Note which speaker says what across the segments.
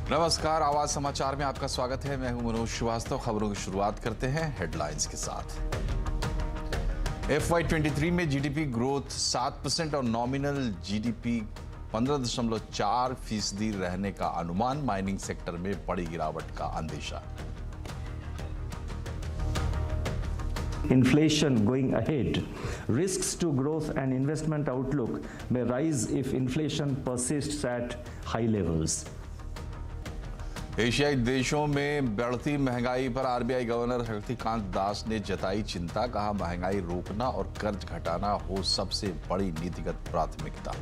Speaker 1: नमस्कार, आवाज समाचार में आपका स्वागत है। मैं हूं मनोज श्रीवास्तव। खबरों की शुरुआत करते हैं हेडलाइंस के साथ। FY23 में जीडीपी ग्रोथ 7% और नॉमिनल जीडीपी 15.4% रहने का अनुमान। माइनिंग सेक्टर में बड़ी गिरावट का अंदेशा।
Speaker 2: Inflation going ahead. Risks to growth and investment outlook may rise if inflation persists at high levels.
Speaker 1: एशियाई देशों में बढ़ती महंगाई पर आरबीआई गवर्नर शक्तिकांत दास ने जताई चिंता। कहा, महंगाई रोकना और कर्ज घटाना हो सबसे बड़ी नीतिगत प्राथमिकता।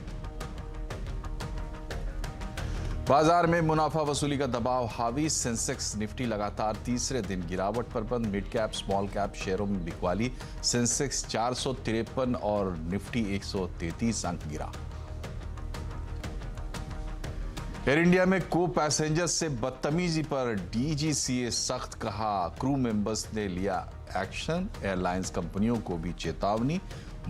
Speaker 1: बाजार में मुनाफा वसूली का दबाव हावी। सेंसेक्स निफ्टी लगातार तीसरे दिन गिरावट पर बंद। मिड कैप स्मॉल कैप शेयरों में बिकवाली। सेंसेक्स 453 और निफ्टी 133 अंक गिरा। एयर इंडिया में को पैसेंजर्स से बदतमीजी पर डीजीसीए सख्त। कहा, क्रू मेंबर्स ने लिया एक्शन। एयरलाइंस कंपनियों को भी चेतावनी।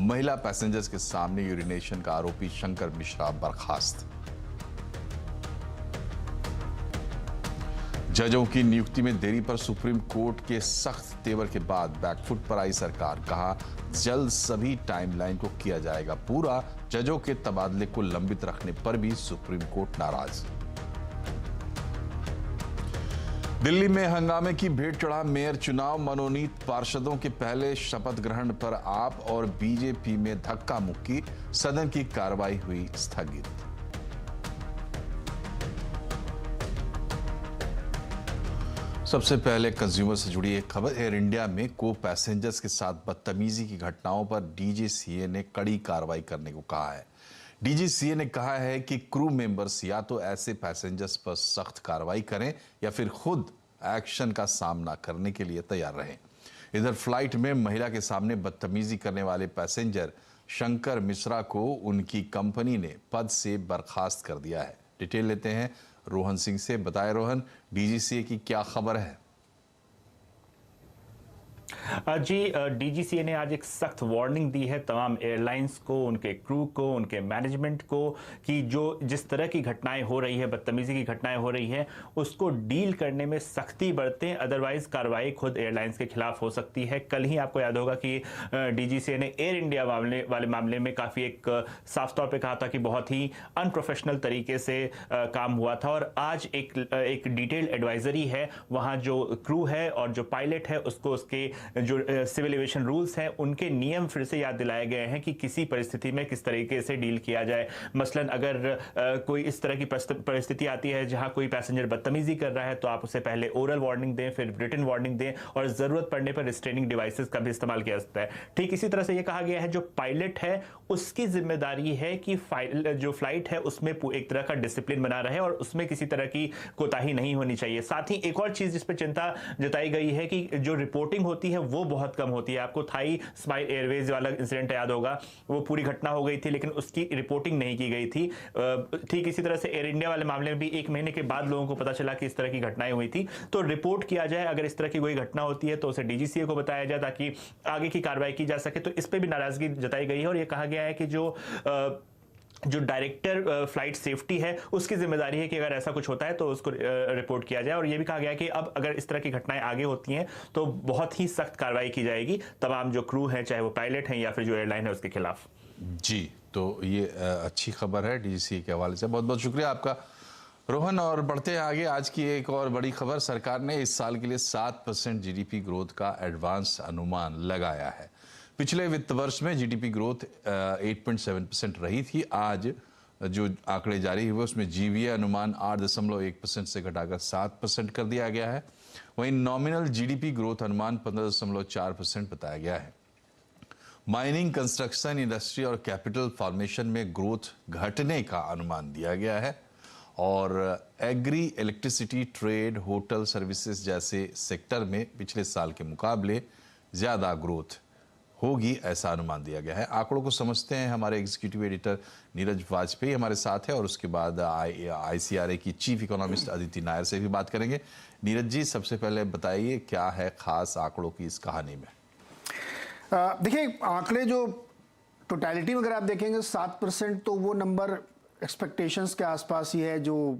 Speaker 1: महिला पैसेंजर्स के सामने यूरिनेशन का आरोपी शंकर मिश्रा बर्खास्त। जजों की नियुक्ति में देरी पर सुप्रीम कोर्ट के सख्त तेवर के बाद बैकफुट पर आई सरकार। कहा, जल्द सभी टाइमलाइन को किया जाएगा पूरा। जजों के तबादले को लंबित रखने पर भी सुप्रीम कोर्ट नाराज। दिल्ली में हंगामे की भेंट चढ़ा मेयर चुनाव। मनोनीत पार्षदों के पहले शपथ ग्रहण पर आप और बीजेपी में धक्का मुक्की। सदन की कार्रवाई हुई स्थगित। सबसे पहले कंज्यूमर से जुड़ी एक खबर। एयर इंडिया में को पैसेंजर्स के साथ बदतमीजी की घटनाओं पर डीजीसीए ने कड़ी कार्रवाई करने को कहा है। डीजीसीए ने कहा है कि क्रू मेंबर्स या तो ऐसे पैसेंजर्स पर सख्त कार्रवाई करें या फिर खुद एक्शन का सामना करने के लिए तैयार रहें। इधर फ्लाइट में महिला के सामने बदतमीजी करने वाले पैसेंजर शंकर मिश्रा को उनकी कंपनी ने पद से बर्खास्त कर दिया है। डिटेल लेते हैं रोहन सिंह से। बताएं रोहन, डीजीसीए की क्या खबर है?
Speaker 3: जी, डीजीसीए ने आज एक सख्त वार्निंग दी है तमाम एयरलाइंस को, उनके क्रू को, उनके मैनेजमेंट को कि जिस तरह की घटनाएं हो रही है, बदतमीजी की घटनाएं हो रही है, उसको डील करने में सख्ती बरतें। अदरवाइज कार्रवाई खुद एयरलाइंस के खिलाफ हो सकती है। कल ही आपको याद होगा कि डीजीसीए ने एयर इंडिया वाले मामले में काफ़ी एक साफ तौर पर कहा था कि बहुत ही अनप्रोफेशनल तरीके से काम हुआ था। और आज एक डिटेल्ड एडवाइजरी है। वहाँ जो क्रू है और जो पायलट है उसको उसके जो सिविल एविएशन रूल्स हैं उनके नियम फिर से याद दिलाए गए हैं कि किसी परिस्थिति में किस तरीके से डील किया जाए। मसलन अगर कोई इस तरह की परिस्थिति आती है जहां कोई पैसेंजर बदतमीजी कर रहा है तो आप उसे पहले ओरल वार्निंग दें, फिर रिटन वार्निंग दें और जरूरत पड़ने पर रिस्ट्रेनिंग डिवाइसेस का भी इस्तेमाल किया जाता है। ठीक इसी तरह से यह कहा गया है जो पायलट है उसकी जिम्मेदारी है कि जो फ्लाइट है उसमें एक तरह का डिसिप्लिन बना रहे और उसमें किसी तरह की कोताही नहीं होनी चाहिए। साथ ही एक और चीज जिस पर चिंता जताई गई है कि जो रिपोर्टिंग होती है वो बहुत कम होती है। आपको थाई स्माइल एयरवेज वाला इंसिडेंट याद होगा, वो पूरी घटना हो गई थी लेकिन उसकी रिपोर्टिंग नहीं की गई थी। ठीक इसी तरह से एयर इंडिया वाले मामले में भी 1 महीने के बाद लोगों को पता चला कि इस तरह की घटनाएं हुई थी। तो रिपोर्ट किया जाए, अगर इस तरह की कोई घटना होती है तो उसे डीजीसीए को बताया जाए ताकि आगे की कार्रवाई की जा सके। तो इस पर भी नाराजगी जताई गई है और यह कहा गया है कि जो डायरेक्टर फ्लाइट सेफ्टी है उसकी जिम्मेदारी है कि अगर ऐसा कुछ होता है तो उसको रिपोर्ट किया जाए। और ये भी कहा गया है कि अब अगर इस तरह की घटनाएं आगे होती हैं तो बहुत ही सख्त कार्रवाई की जाएगी तमाम जो क्रू हैं, चाहे वो पायलट हैं या फिर जो एयरलाइन है उसके खिलाफ।
Speaker 1: जी, तो ये अच्छी खबर है डीजीसीए के हवाले से। बहुत बहुत शुक्रिया आपका रोहन। और बढ़ते हैं आगे, आज की एक और बड़ी खबर। सरकार ने इस साल के लिए 7% जीडीपी ग्रोथ का एडवांस अनुमान लगाया है। पिछले वित्त वर्ष में जीडीपी ग्रोथ 8.7% रही थी। आज जो आंकड़े जारी हुए उसमें जीवीए अनुमान 8.1% से घटाकर 7% कर दिया गया है। वहीं नॉमिनल जीडीपी ग्रोथ अनुमान 15.4% बताया गया है। माइनिंग, कंस्ट्रक्शन, इंडस्ट्री और कैपिटल फॉर्मेशन में ग्रोथ घटने का अनुमान दिया गया है और agri, electricity, trade, hotel services जैसे सेक्टर में पिछले साल के मुकाबले ज़्यादा ग्रोथ होगी, ऐसा अनुमान दिया गया है। आंकड़ों को समझते हैं। हमारे एग्जीक्यूटिव एडिटर नीरज वाजपेयी हमारे साथ है और उसके बाद आईसीआरए की चीफ इकोनॉमिस्ट अदिति नायर से भी बात करेंगे। नीरज जी, सबसे पहले बताइए क्या है खास आंकड़ों की इस कहानी में?
Speaker 4: देखिए, आंकड़े जो टोटलिटी में अगर आप देखेंगे 7% तो वो नंबर एक्सपेक्टेशंस के आसपास ही है, जो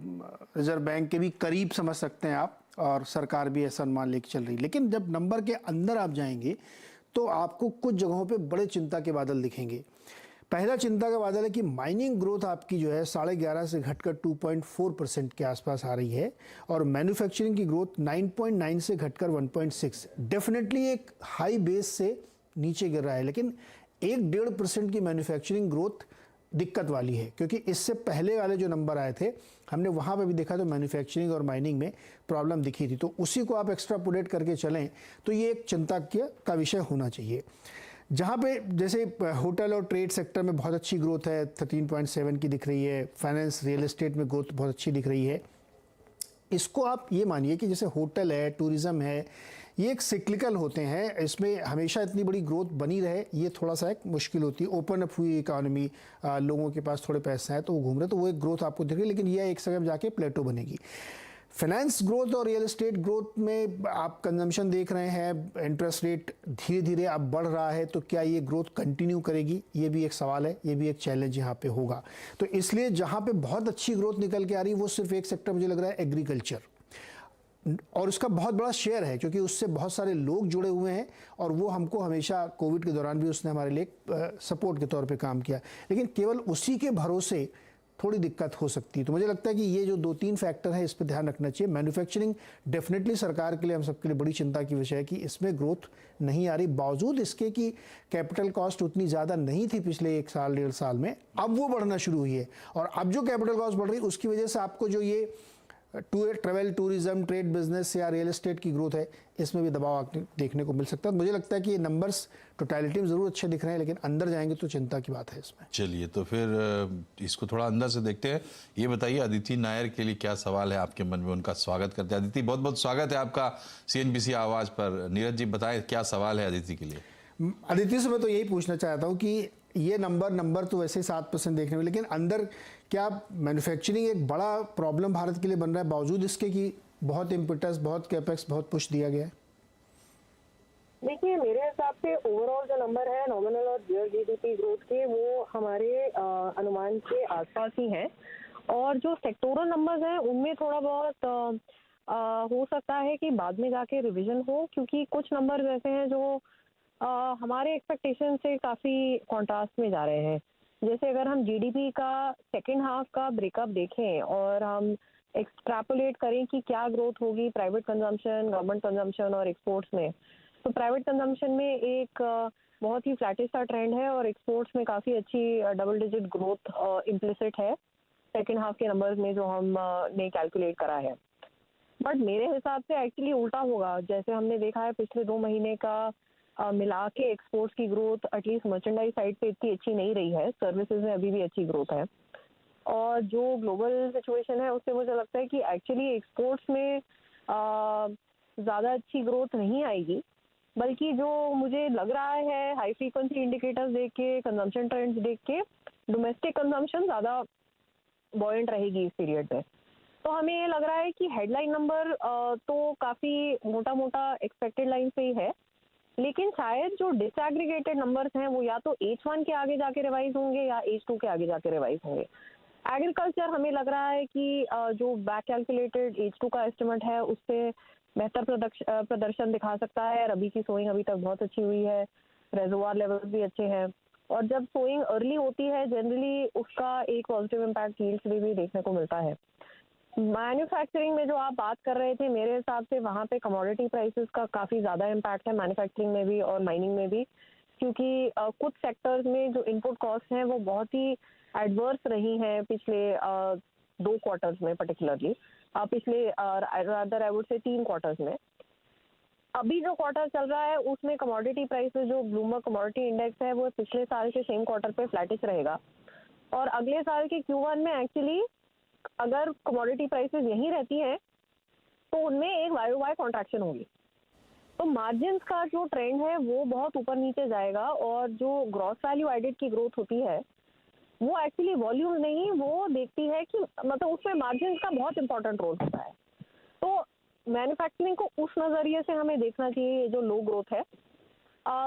Speaker 4: रिजर्व बैंक के भी करीब समझ सकते हैं आप, और सरकार भी ऐसा अनुमान लेके चल रही है। लेकिन जब नंबर के अंदर आप जाएंगे तो आपको कुछ जगहों पे बड़े चिंता के बादल दिखेंगे। पहला चिंता का बादल है कि माइनिंग ग्रोथ आपकी जो है 11.5 से घटकर 2.4% के आसपास आ रही है, और मैन्युफैक्चरिंग की ग्रोथ 9.9 से घटकर 1.6। डेफिनेटली एक हाई बेस से नीचे गिर रहा है, लेकिन 1-1.5% की मैन्युफैक्चरिंग ग्रोथ दिक्कत वाली है, क्योंकि इससे पहले वाले जो नंबर आए थे हमने वहाँ पे भी देखा तो मैन्युफैक्चरिंग और माइनिंग में प्रॉब्लम दिखी थी। तो उसी को आप एक्स्ट्रापोलेट करके चलें तो ये एक चिंता का विषय होना चाहिए। जहाँ पे जैसे होटल और ट्रेड सेक्टर में बहुत अच्छी ग्रोथ है, 13.7 की दिख रही है। फाइनेंस, रियल एस्टेट में ग्रोथ बहुत अच्छी दिख रही है। इसको आप ये मानिए कि जैसे होटल है, टूरिज़्म है, ये एक सिक्लिकल होते हैं, इसमें हमेशा इतनी बड़ी ग्रोथ बनी रहे ये थोड़ा सा एक मुश्किल होती है। ओपन अप हुई इकॉनमी, लोगों के पास थोड़े पैसे हैं तो वो घूम रहे, तो वो एक ग्रोथ आपको दिख रही है, लेकिन यह एक समय जाके प्लेटो बनेगी। फाइनेंस ग्रोथ और रियल एस्टेट ग्रोथ में आप कंजम्पशन देख रहे हैं, इंटरेस्ट रेट धीरे धीरे अब बढ़ रहा है, तो क्या ये ग्रोथ कंटिन्यू करेगी, ये भी एक सवाल है, ये भी एक चैलेंज यहाँ पे होगा। तो इसलिए जहाँ पे बहुत अच्छी ग्रोथ निकल के आ रही है वो सिर्फ एक सेक्टर मुझे लग रहा है, एग्रीकल्चर, और उसका बहुत बड़ा शेयर है क्योंकि उससे बहुत सारे लोग जुड़े हुए हैं, और वो हमको हमेशा कोविड के दौरान भी उसने हमारे लिए सपोर्ट के तौर पे काम किया। लेकिन केवल उसी के भरोसे थोड़ी दिक्कत हो सकती है। तो मुझे लगता है कि ये जो 2-3 फैक्टर है इस पर ध्यान रखना चाहिए। मैन्युफैक्चरिंग डेफिनेटली सरकार के लिए, हम सबके लिए बड़ी चिंता की विषय है कि इसमें ग्रोथ नहीं आ रही, बावजूद इसके कि कैपिटल कॉस्ट उतनी ज़्यादा नहीं थी पिछले 1 साल 1.5 साल में, अब वो बढ़ना शुरू हुई है। और अब जो कैपिटल कॉस्ट बढ़ रही है उसकी वजह से आपको जो ये ट्रैवल, टूरिज्म, ट्रेड बिजनेस या रियल एस्टेट की ग्रोथ है, इसमें भी दबाव देखने को मिल सकता है। मुझे लगता है कि ये नंबर्स टोटलिटी में ज़रूर अच्छे दिख रहे हैं, लेकिन अंदर जाएंगे तो चिंता की बात है इसमें।
Speaker 1: चलिए, तो फिर इसको थोड़ा अंदर से देखते हैं। ये बताइए, अदिति नायर के लिए क्या सवाल है आपके मन में, उनका स्वागत करते हैं। अदिति, बहुत बहुत स्वागत है आपका CNBC आवाज़ पर। नीरज जी बताएं क्या सवाल है अदिति के लिए।
Speaker 4: अदिति से मैं तो यही पूछना चाहता हूँ कि ये नंबर तो वैसे 7% देखने में, लेकिन अंदर क्या मैन्युफैक्चरिंग एक बड़ा प्रॉब्लम भारत के लिए बन रहा है, बावजूद इसके कि बहुत इम्पिटस, बहुत कैपेक्स, बहुत पुश दिया गया है?
Speaker 5: देखिए, मेरे हिसाब से ओवरऑल जो नंबर है नॉमिनल और रियल जीडीपी ग्रोथ के, वो हमारे अनुमान के आसपास ही हैं। और जो सेक्टोरल नंबर्स हैं उनमें थोड़ा बहुत हो सकता है कि बाद में जाके रिवीजन हो, क्योंकि कुछ नंबर्स ऐसे हैं जो हमारे एक्सपेक्टेशन से काफ़ी कॉन्ट्रास्ट में जा रहे हैं। जैसे अगर हम जीडीपी का सेकेंड हाफ का ब्रेकअप देखें और हम एक्सट्रैपोलेट करें कि क्या ग्रोथ होगी प्राइवेट कंजम्पशन, गवर्नमेंट कंजम्पशन और एक्सपोर्ट्स में, तो प्राइवेट कंजम्पशन में एक बहुत ही फ्लैटिश सा ट्रेंड है और एक्सपोर्ट्स में काफ़ी अच्छी डबल डिजिट ग्रोथ इम्प्लिसिट है सेकेंड हाफ के नंबर्स में जो हम ने कैलकुलेट करा है। बट मेरे हिसाब से एक्चुअली उल्टा होगा। जैसे हमने देखा है पिछले 2 महीने का मिला के एक्सपोर्ट्स की ग्रोथ एटलीस्ट मर्चेंडाइज साइड पे इतनी अच्छी नहीं रही है, सर्विसेज में अभी भी अच्छी ग्रोथ है। और जो ग्लोबल सिचुएशन है उससे मुझे लगता है कि एक्चुअली एक्सपोर्ट्स में ज़्यादा अच्छी ग्रोथ नहीं आएगी, बल्कि जो मुझे लग रहा है हाई फ्रीक्वेंसी इंडिकेटर्स देख के, कंजम्पशन ट्रेंड्स देख के, डोमेस्टिक कंजम्पशन ज़्यादा बॉयंट रहेगी इस पीरियड में। तो हमें ये लग रहा है कि हेडलाइन नंबर तो काफ़ी मोटा मोटा एक्सपेक्टेड लाइन से ही है, लेकिन शायद जो डिसएग्रीगेटेड नंबर्स हैं वो या तो H1 के आगे जाके रिवाइज होंगे या H2 के आगे जाके रिवाइज होंगे। एग्रीकल्चर हमें लग रहा है कि जो बैक कैलकुलेटेड H2 का एस्टिमेट है उससे बेहतर प्रदर्शन दिखा सकता है। रबी की सोइंग अभी तक बहुत अच्छी हुई है, रेजोवार लेवल्स भी अच्छे हैं, और जब सोइंग अर्ली होती है जनरली उसका एक पॉजिटिव इम्पैक्ट यील्ड्स में भी देखने को मिलता है। मैन्युफैक्चरिंग में जो आप बात कर रहे थे, मेरे हिसाब से वहाँ पे कमोडिटी प्राइसेस का काफ़ी ज़्यादा इम्पैक्ट है मैन्युफैक्चरिंग में भी और माइनिंग में भी, क्योंकि कुछ सेक्टर्स में जो इनपुट कॉस्ट हैं वो बहुत ही एडवर्स रही हैं पिछले 2 क्वार्टर्स में, पर्टिकुलरली पिछले rather I would say 3 quarters में। अभी जो क्वार्टर चल रहा है उसमें कमोडिटी प्राइसेस, जो ब्लूमबर्ग कमोडिटी इंडेक्स है, वो पिछले साल के सेम क्वार्टर पे फ्लैटिश रहेगा, और अगले साल के Q1 में एक्चुअली अगर कमोडिटी प्राइसेस यहीं रहती हैं तो उनमें एक YOY कॉन्ट्रैक्शन होगी। तो मार्जिन्स का जो ट्रेंड है वो बहुत ऊपर नीचे जाएगा, और जो ग्रॉस वैल्यू एडेड की ग्रोथ होती है वो एक्चुअली वॉल्यूम नहीं, वो देखती है कि मतलब उसमें मार्जिन्स का बहुत इंपॉर्टेंट रोल होता है। तो मैन्युफैक्चरिंग को उस नज़रिए से हमें देखना चाहिए, जो लो ग्रोथ है।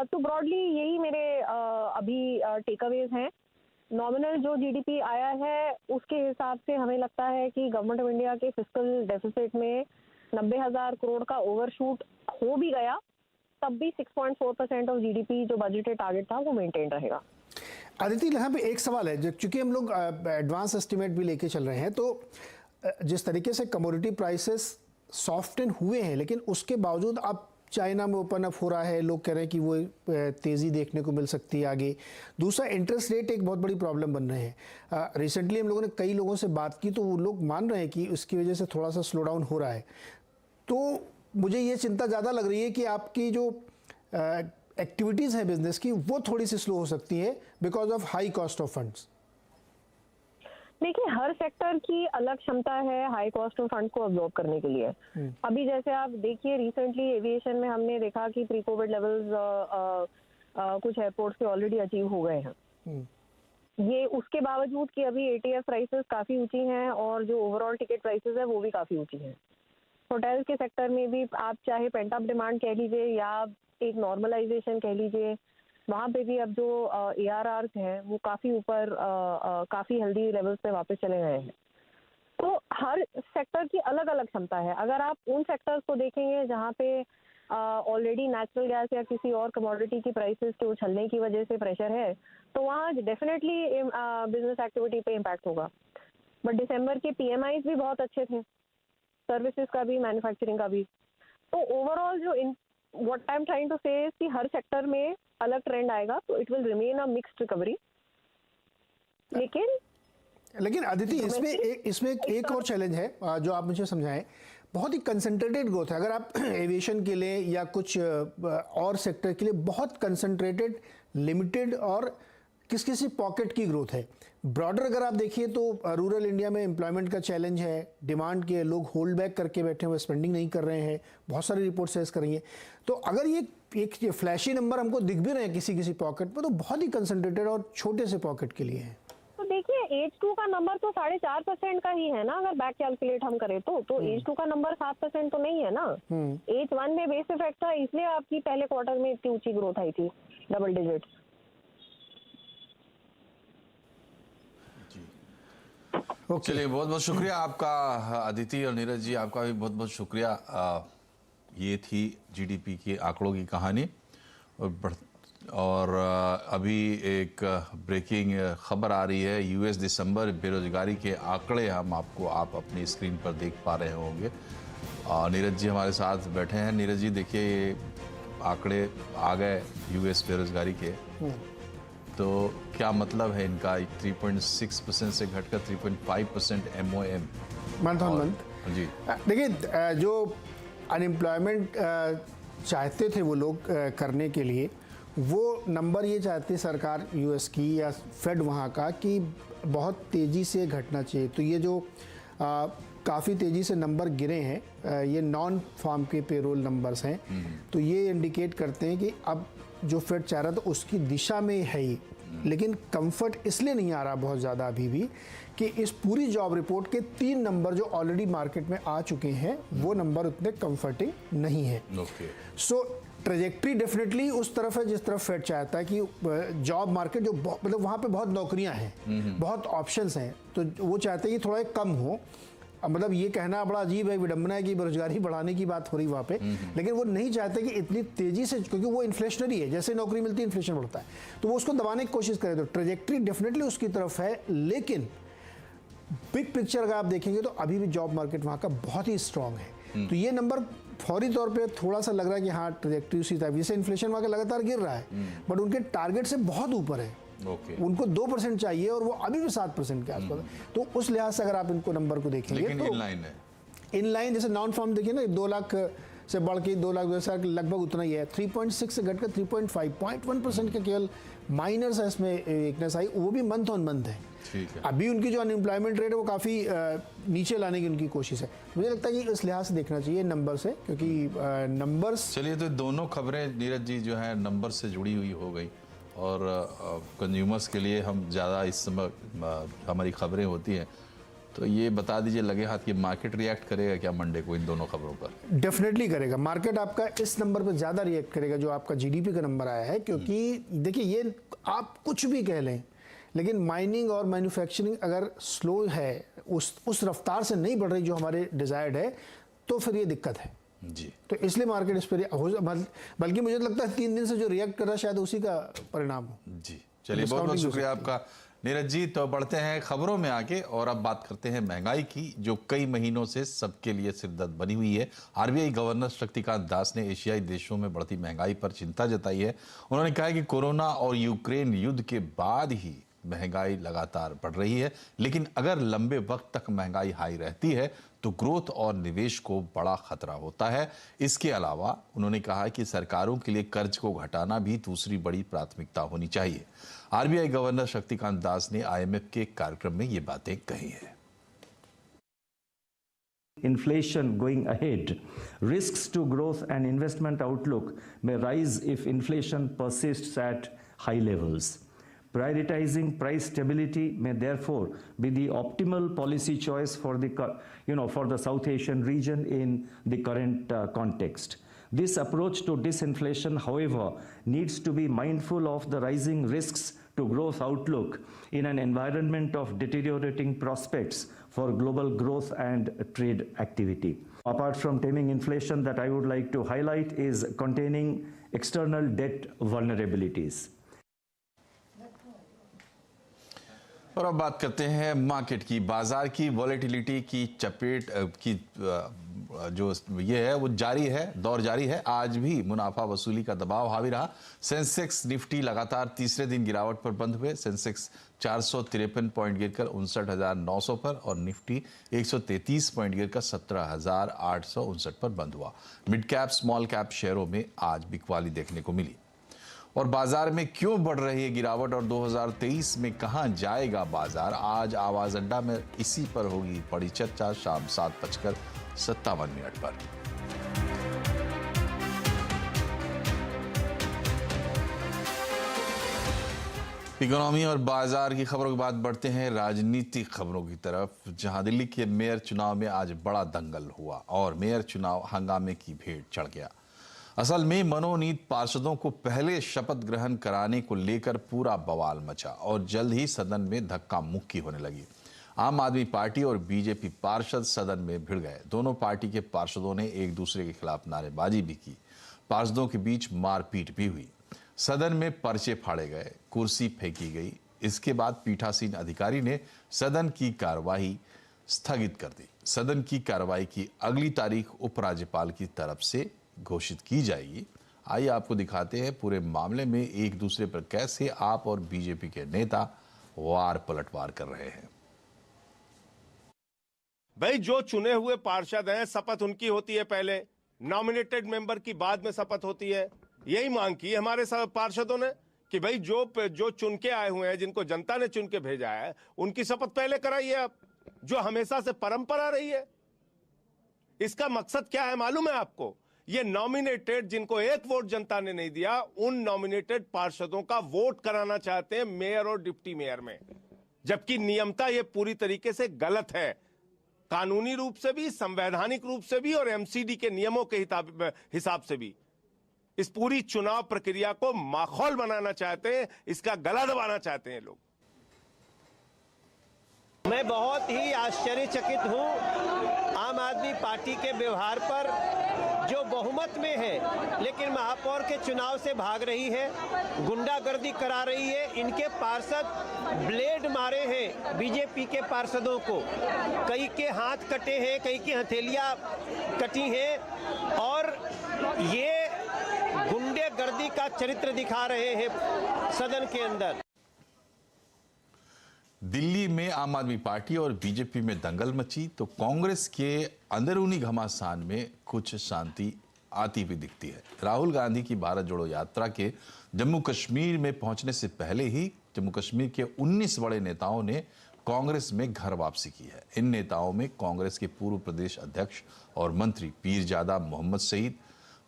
Speaker 5: तो ब्रॉडली यही मेरे अभी टेकअवेज हैं। नॉमिनल जो जीडीपी आया है उसके हिसाब से हमें लगता है कि गवर्नमेंट ऑफ इंडिया के फिस्कल डेफिसिट में 90,000 करोड़ का ओवरशूट हो भी गया तब भी 6.4% ऑफ जीडीपी जो बजटेड टारगेट था वो मेंटेन रहेगा।
Speaker 4: अदिति, यहाँ पे एक सवाल है, चूंकि हम लोग एडवांस एस्टिमेट भी लेके चल रहे हैं, तो जिस तरीके से कमोडिटी प्राइसेस सॉफ्टन हुए हैं, लेकिन उसके बावजूद अब चाइना में ओपन अप हो रहा है, लोग कह रहे हैं कि वो तेज़ी देखने को मिल सकती है आगे। दूसरा, इंटरेस्ट रेट एक बहुत बड़ी प्रॉब्लम बन रहे हैं। रिसेंटली हम लोगों ने कई लोगों से बात की तो वो लोग मान रहे हैं कि उसकी वजह से थोड़ा सा स्लो डाउन हो रहा है। तो मुझे ये चिंता ज़्यादा लग रही है कि आपकी जो एक्टिविटीज़ हैं बिजनेस की वो थोड़ी सी स्लो हो सकती है because of high cost of funds.
Speaker 5: देखिए, हर सेक्टर की अलग क्षमता है हाई कॉस्ट ऑफ फंड को अब्जॉर्ब करने के लिए। अभी जैसे आप देखिए, रिसेंटली एविएशन में हमने देखा कि प्री कोविड लेवल्स कुछ एयरपोर्ट्स पे ऑलरेडी अचीव हो गए हैं। ये उसके बावजूद कि अभी एटीएफ प्राइसेस काफ़ी ऊंची हैं और जो ओवरऑल टिकट प्राइसेस है वो भी काफ़ी ऊंची हैं। होटल्स के सेक्टर में भी आप चाहे पेंट अप डिमांड कह लीजिए या एक नॉर्मलाइजेशन कह लीजिए, वहाँ पे भी अब जो ARRs हैं वो काफ़ी ऊपर काफ़ी हेल्दी लेवल्स पे वापस चले गए हैं। तो हर सेक्टर की अलग अलग क्षमता है। अगर आप उन सेक्टर्स को देखेंगे जहाँ पे ऑलरेडी नेचुरल गैस या किसी और कमोडिटी की प्राइसेस के उछलने की वजह से प्रेशर है, तो वहाँ डेफिनेटली बिजनेस एक्टिविटी पे इम्पैक्ट होगा। बट दिसंबर के PMIs भी बहुत अच्छे थे, सर्विसेज का भी, मैन्युफैक्चरिंग का भी। तो ओवरऑल जो what I am trying to say कि हर सेक्टर में अलग ट्रेंड आएगा, तो it will remain a mixed recovery. लेकिन
Speaker 4: अदिति, इसमें एक और चैलेंज है जो आप मुझे समझाएं। बहुत ही कंसंट्रेटेड ग्रोथ है। अगर आप एविएशन के लिए या कुछ और सेक्टर के लिए बहुत कंसंट्रेटेड, लिमिटेड और किसी पॉकेट की ग्रोथ है। ब्रॉडर अगर आप देखिए तो रूरल इंडिया में एम्प्लॉयमेंट का चैलेंज है, डिमांड के लोग होल्ड बैक करके बैठे हुए, स्पेंडिंग नहीं कर रहे हैं, बहुत सारी रिपोर्ट सेस कर रही हैं। तो अगर ये एक फ्लैशी नंबर हमको दिख भी रहे हैं किसी पॉकेट में, तो बहुत ही कंसंट्रेटेड और छोटे से पॉकेट के लिए है।
Speaker 5: तो देखिए, H2 का नंबर तो 4.5% का ही है ना, अगर बैक कैलकुलेट हम करें तो H2 का नंबर 7% तो नहीं है ना। H1 में बेस इफेक्ट था, इसलिए आपकी पहले क्वार्टर में इतनी ऊंची ग्रोथ आई थी, डबल डिजिट।
Speaker 1: चलिए, बहुत बहुत शुक्रिया आपका अदिति और नीरज जी, आपका भी बहुत बहुत शुक्रिया। ये थी जीडीपी के आंकड़ों की कहानी। और अभी एक ब्रेकिंग खबर आ रही है। यूएस दिसंबर बेरोजगारी के आंकड़े आप अपनी स्क्रीन पर देख पा रहे होंगे। नीरज जी हमारे साथ बैठे हैं। नीरज जी, देखिए ये आंकड़े आ गए यूएस बेरोजगारी के, तो क्या मतलब है इनका? 3.6% से घटकर 3.5% MOM
Speaker 4: मंथ ऑन मंथ।
Speaker 1: जी
Speaker 4: देखिए, जो अनएम्प्लॉयमेंट चाहते थे वो लोग करने के लिए, वो नंबर ये चाहती सरकार यूएस की या फेड वहाँ का कि बहुत तेज़ी से घटना चाहिए। तो ये जो काफ़ी तेज़ी से नंबर गिरे हैं, ये नॉन फार्म के पेरोल नंबर्स हैं, तो ये इंडिकेट करते हैं कि अब जो फेड चाह रहा था उसकी दिशा में है ही। लेकिन कंफर्ट इसलिए नहीं आ रहा बहुत ज़्यादा अभी भी कि इस पूरी जॉब रिपोर्ट के 3 नंबर जो ऑलरेडी मार्केट में आ चुके हैं वो नंबर उतने कंफर्टिंग नहीं है। सो ट्रेजेक्ट्री डेफिनेटली उस तरफ है जिस तरफ फेड चाहता है कि जॉब मार्केट जो मतलब वहाँ पे बहुत नौकरियाँ हैं, बहुत ऑप्शंस हैं, तो वो चाहते हैं कि थोड़ा कम हो। मतलब ये कहना बड़ा अजीब है, विडंबना है कि बेरोजगारी बढ़ाने की बात हो रही वहाँ पे, लेकिन वो नहीं चाहते कि इतनी तेजी से, क्योंकि वो इन्फ्लेशनरी है, जैसे नौकरी मिलती है इन्फ्लेशन बढ़ता है, तो वो उसको दबाने की कोशिश करे। तो ट्रेजेक्ट्री डेफिनेटली उसकी तरफ है, लेकिन बिग पिक्चर अगर आप देखेंगे तो अभी भी जॉब मार्केट वहाँ का बहुत ही स्ट्रांग है। तो ये नंबर फौरी तौर पे थोड़ा सा लग रहा है कि हाँ ट्रेजेक्ट्री उसी तरह, जैसे इन्फ्लेशन वहाँ का लगातार गिर रहा है, बट उनके टारगेट से बहुत ऊपर है। उनको 2% चाहिए और वो अभी भी 7% के आसपास है। तो उस लिहाज से अगर आप इनको नंबर को देखेंगे,
Speaker 1: लेकिन
Speaker 4: तो
Speaker 1: इनलाइन है,
Speaker 4: इनलाइन जैसे नॉन फॉर्म देखिए ना, 2 लाख से बढ़ के 2 लाख लगभग उतना ही है। 3.6 से घटकर 3.5, 0.1% का केवल माइनर्स है इसमें वीकनेस आई, वो भी मंथ ऑन मंथ है। अभी उनकी जो अनएम्प्लॉयमेंट रेट है वो काफ़ी नीचे लाने की उनकी कोशिश है। मुझे लगता है कि इस लिहाज से देखना चाहिए नंबर से, क्योंकि नंबर्स।
Speaker 1: चलिए, तो दोनों खबरें नीरज जी जो है नंबर से जुड़ी हुई हो गई, और कंज्यूमर्स के लिए हम ज़्यादा इस समय हमारी खबरें होती हैं, तो ये बता दीजिए लगे हाथ कि मार्केट रिएक्ट करेगा क्या मंडे को इन दोनों खबरों पर?
Speaker 4: डेफिनेटली करेगा। मार्केट आपका इस नंबर पर ज़्यादा रिएक्ट करेगा जो आपका जीडीपी का नंबर आया है, क्योंकि देखिए ये आप कुछ भी कह लें, लेकिन माइनिंग और मैन्युफैक्चरिंग अगर स्लो है, उस रफ्तार से नहीं बढ़ रही जो हमारे डिजायर्ड है, तो फिर ये दिक्कत है
Speaker 1: जी।
Speaker 4: तो इसलिए मार्केट इस पर बल्कि मुझे लगता है 3 दिन से जो रिएक्ट कर रहा है शायद उसी का परिणाम हो।
Speaker 1: जी चलिए, बहुत बहुत शुक्रिया आपका नीरज जी। तो बढ़ते हैं खबरों में आगे और अब बात करते हैं महंगाई की, जो कई महीनों से सबके लिए सिरदर्द बनी हुई है। आरबीआई गवर्नर शक्तिकांत दास ने एशियाई देशों में बढ़ती महंगाई पर चिंता जताई है। उन्होंने कहा कि कोरोना और यूक्रेन युद्ध के बाद ही महंगाई लगातार बढ़ रही है, लेकिन अगर लंबे वक्त तक महंगाई हाई रहती है तो ग्रोथ और निवेश को बड़ा खतरा होता है। इसके अलावा उन्होंने कहा कि सरकारों के लिए कर्ज को घटाना भी दूसरी बड़ी प्राथमिकता होनी चाहिए। आरबीआई गवर्नर शक्तिकांत दास ने आईएमएफ के कार्यक्रम में ये बातें कही हैं।
Speaker 2: Inflation going ahead, risks to growth and investment outlook may rise if inflation persists at high levels. Prioritizing price stability may therefore be the optimal policy choice for the South Asian region in the current context. This approach to disinflation, however, needs to be mindful of the rising risks to growth outlook in an environment of deteriorating prospects for global growth and trade activity. Apart from taming inflation, that I would like to highlight is containing external debt vulnerabilities.
Speaker 1: और अब बात करते हैं market की। बाजार की volatility की चपेट की जो ये है वो जारी है, दौर जारी है। आज भी मुनाफा वसूली का दबाव हावी रहा। सेंसेक्स निफ्टी लगातार तीसरे दिन गिरावट पर बंद हुए। सेंसेक्स 453 पॉइंट गिरकर 59,900 पर और निफ्टी 133 पॉइंट गिरकर 17,859 पर बंद हुआ। मिड कैप स्मॉल कैप शेयरों में आज बिकवाली देखने को मिली। और बाजार में क्यों बढ़ रही है गिरावट और 2023 में कहां जाएगा बाजार, आज आवाज अड्डा में इसी पर होगी बड़ी चर्चा शाम 7:57 पर। इकोनॉमी और बाजार की खबरों के बाद बढ़ते हैं राजनीतिक खबरों की तरफ, जहां दिल्ली के मेयर चुनाव में आज बड़ा दंगल हुआ और मेयर चुनाव हंगामे की भेंट चढ़ गया। असल में मनोनीत पार्षदों को पहले शपथ ग्रहण कराने को लेकर पूरा बवाल मचा और जल्द ही सदन में धक्का मुक्की होने लगी। आम आदमी पार्टी और बीजेपी पार्षद सदन में भिड़ गए। दोनों पार्टी के पार्षदों ने एक दूसरे के खिलाफ नारेबाजी भी की। पार्षदों के बीच मारपीट भी हुई। सदन में पर्चे फाड़े गए, कुर्सी फेंकी गई। इसके बाद पीठासीन अधिकारी ने सदन की कार्यवाही स्थगित कर दी। सदन की कार्यवाही की अगली तारीख उपराज्यपाल की तरफ से घोषित की जाएगी। आइए आपको दिखाते हैं पूरे मामले में एक दूसरे पर कैसे आप और बीजेपी के नेता वार पलटवार कर रहे हैं।
Speaker 6: भाई, जो चुने हुए पार्षद हैं शपथ उनकी होती है पहले, नॉमिनेटेड मेंबर की बाद में शपथ होती है। यही मांग की हमारे सब पार्षदों ने कि भाई जो चुन के आए हुए हैं, जिनको जनता ने चुन के भेजा है, उनकी शपथ पहले कराइए आप, जो हमेशा से परंपरा रही है। इसका मकसद क्या है मालूम है आपको? ये नॉमिनेटेड, जिनको एक वोट जनता ने नहीं दिया, उन नॉमिनेटेड पार्षदों का वोट कराना चाहते हैं मेयर और डिप्टी मेयर में, जबकि नियमता ये पूरी तरीके से गलत है, कानूनी रूप से भी, संवैधानिक रूप से भी और एमसीडी के नियमों के हिसाब से भी। इस पूरी चुनाव प्रक्रिया को माखौल बनाना चाहते हैं, इसका गला दबाना चाहते हैं लोग।
Speaker 7: मैं बहुत ही आश्चर्यचकित हूं आम आदमी पार्टी के व्यवहार पर, जो बहुमत में है लेकिन महापौर के चुनाव से भाग रही है, गुंडागर्दी करा रही है। इनके पार्षद ब्लेड मारे हैं बीजेपी के पार्षदों को, कई के हाथ कटे हैं, कई की हथेलियां कटी हैं और ये गुंडागर्दी का चरित्र दिखा रहे हैं सदन के अंदर।
Speaker 1: दिल्ली में आम आदमी पार्टी और बीजेपी में दंगल मची तो कांग्रेस के अंदरूनी घमासान में कुछ शांति आती भी दिखती है। राहुल गांधी की भारत जोड़ो यात्रा के जम्मू कश्मीर में पहुंचने से पहले ही जम्मू कश्मीर के 19 बड़े नेताओं ने कांग्रेस में घर वापसी की है। इन नेताओं में कांग्रेस के पूर्व प्रदेश अध्यक्ष और मंत्री पीरजादा मोहम्मद सईद,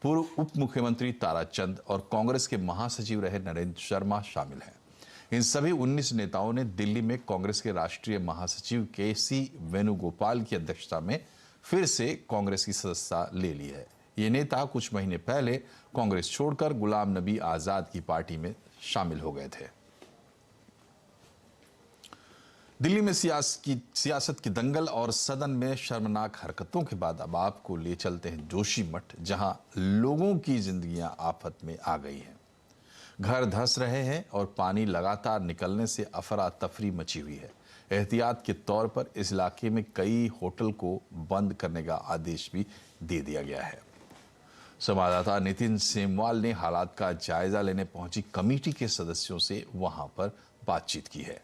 Speaker 1: पूर्व उप मुख्यमंत्री ताराचंद और कांग्रेस के महासचिव रहे नरेंद्र शर्मा शामिल हैं। इन सभी 19 नेताओं ने दिल्ली में कांग्रेस के राष्ट्रीय महासचिव केसी वेणुगोपाल की अध्यक्षता में फिर से कांग्रेस की सदस्यता ले ली है। ये नेता कुछ महीने पहले कांग्रेस छोड़कर गुलाम नबी आजाद की पार्टी में शामिल हो गए थे। दिल्ली में सियासत की दंगल और सदन में शर्मनाक हरकतों के बाद अब आपको ले चलते हैं जोशीमठ, जहां लोगों की जिंदगियां आफत में आ गई हैं। घर धंस रहे हैं और पानी लगातार निकलने से अफरा तफरी मची हुई है। एहतियात के तौर पर इस इलाके में कई होटल को बंद करने का आदेश भी दे दिया गया है। संवाददाता नितिन सेमवाल ने हालात का जायजा लेने पहुंची कमेटी के सदस्यों से वहां पर बातचीत की है।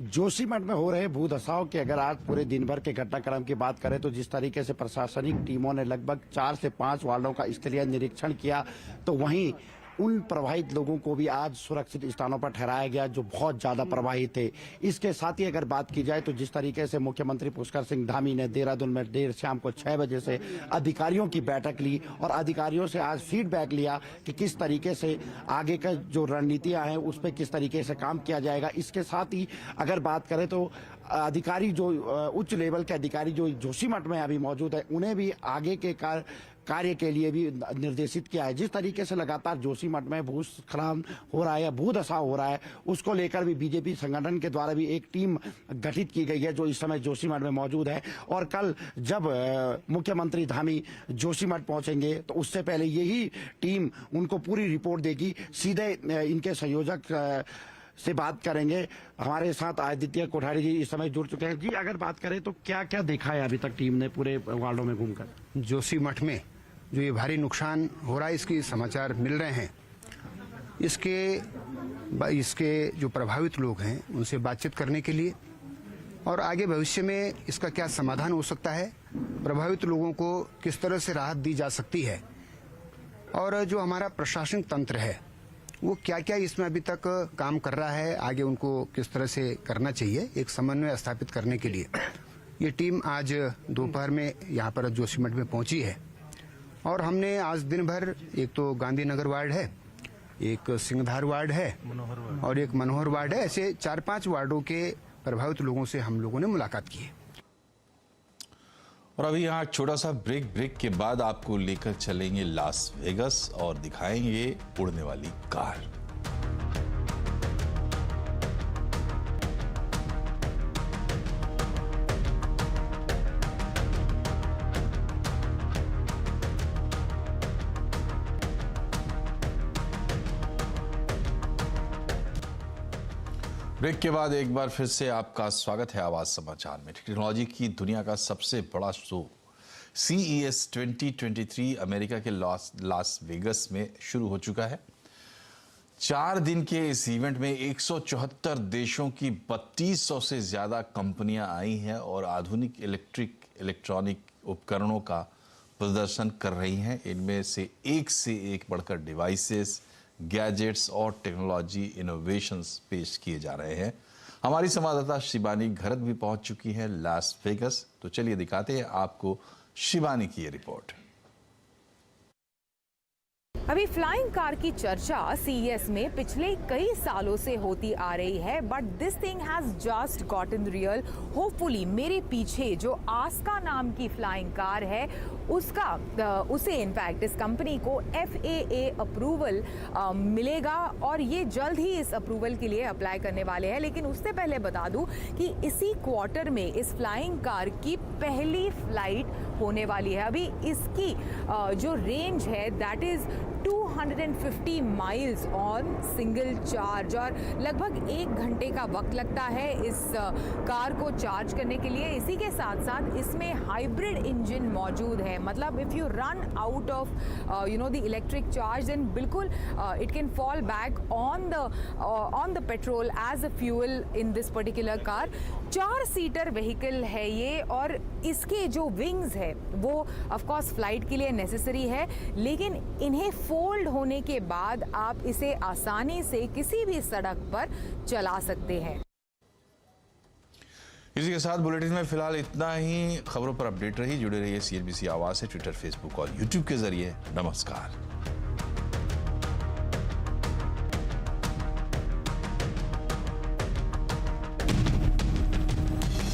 Speaker 8: जोशीमठ में हो रहे भूधसाव के अगर आज पूरे दिन भर के घटनाक्रम की बात करें तो जिस तरीके से प्रशासनिक टीमों ने लगभग 4 से 5 वार्डों का स्थलीय निरीक्षण किया, तो वहीं उन प्रभावित लोगों को भी आज सुरक्षित स्थानों पर ठहराया गया जो बहुत ज्यादा प्रभावित थे। इसके साथ ही अगर बात की जाए तो जिस तरीके से मुख्यमंत्री पुष्कर सिंह धामी ने देहरादून में देर शाम को 6 बजे से अधिकारियों की बैठक ली और अधिकारियों से आज फीडबैक लिया कि किस तरीके से आगे का जो रणनीतियां हैं उस पर किस तरीके से काम किया जाएगा। इसके साथ ही अगर बात करें तो अधिकारी जो उच्च लेवल के अधिकारी जो जोशीमठ में अभी मौजूद है उन्हें भी आगे के कार्य के लिए भी निर्देशित किया है। जिस तरीके से लगातार जोशीमठ में भूस्खलन हो रहा है, भूधसाव हो रहा है, उसको लेकर भी बीजेपी संगठन के द्वारा भी एक टीम गठित की गई है जो इस समय जोशीमठ में मौजूद है। और कल जब मुख्यमंत्री धामी जोशीमठ पहुंचेंगे तो उससे पहले यही टीम उनको पूरी रिपोर्ट देगी। सीधे इनके संयोजक से बात करेंगे। हमारे साथ आदित्य कोठारी जी इस समय जुड़ चुके हैं। जी, अगर बात करें तो क्या क्या देखा है अभी तक टीम ने पूरे वार्डों में घूमकर?
Speaker 9: जोशीमठ में जो ये भारी नुकसान हो रहा है इसके समाचार मिल रहे हैं। इसके जो प्रभावित लोग हैं उनसे बातचीत करने के लिए और आगे भविष्य में इसका क्या समाधान हो सकता है, प्रभावित लोगों को किस तरह से राहत दी जा सकती है और जो हमारा प्रशासनिक तंत्र है वो क्या क्या इसमें अभी तक काम कर रहा है, आगे उनको किस तरह से करना चाहिए, एक समन्वय स्थापित करने के लिए ये टीम आज दोपहर में यहाँ पर जोशीमठ में पहुंची है। और हमने आज दिन भर एक तो गांधीनगर वार्ड है, एक सिंहधार वार्ड है और एक मनोहर वार्ड है, ऐसे 4-5 वार्डों के प्रभावित लोगों से हम लोगों ने मुलाकात की है।
Speaker 1: और अभी यहाँ छोटा सा ब्रेक के बाद आपको लेकर चलेंगे लास वेगस और दिखाएंगे उड़ने वाली कार। ब्रेक के बाद एक बार फिर से आपका स्वागत है आवाज समाचार में। टेक्नोलॉजी की दुनिया का सबसे बड़ा शो CES 2023 अमेरिका के लास वेगस में शुरू हो चुका है। 4 दिन के इस इवेंट में 174 देशों की 3200 से ज्यादा कंपनियां आई हैं और आधुनिक इलेक्ट्रॉनिक उपकरणों का प्रदर्शन कर रही हैं। इनमें से एक बढ़कर डिवाइसेस, गैजेट्स और टेक्नोलॉजी इनोवेशंस पेश किए जा रहे हैं। हमारी संवाददाता शिबानी घरत भी पहुंच चुकी है लास वेगस, तो चलिए दिखाते हैं आपको शिबानी की ये रिपोर्ट।
Speaker 10: अभी फ्लाइंग कार की चर्चा CES में पिछले कई सालों से होती आ रही है, but this thing has just gotten real. Hopefully मेरे पीछे जो आस्का नाम की फ्लाइंग कार है उसे इनफैक्ट इस कंपनी को FAA अप्रूवल मिलेगा और ये जल्द ही इस अप्रूवल के लिए अप्लाई करने वाले हैं। लेकिन उससे पहले बता दूं कि इसी क्वार्टर में इस फ्लाइंग कार की पहली फ्लाइट होने वाली है। अभी इसकी जो रेंज है that is 250 miles on single charge और लगभग 1 घंटे का वक्त लगता है इस कार को चार्ज करने के लिए। इसी के साथ साथ इसमें हाइब्रिड इंजन मौजूद है, मतलब if you run out of the electric charge then बिल्कुल it can fall back on the petrol as a fuel in this particular car. 4 seater vehicle है ये और इसके जो विंग्स है वो ऑफ कोर्स फ्लाइट के लिए नेसेसरी है, लेकिन इन्हें फोल्ड होने के बाद आप इसे आसानी से किसी भी सड़क पर चला सकते हैं।
Speaker 1: इसी के साथ बुलेटिन में फिलहाल इतना ही। खबरों पर अपडेट रहिए, जुड़े रहिए CNBC आवाज से ट्विटर, फेसबुक और यूट्यूब के जरिए। नमस्कार।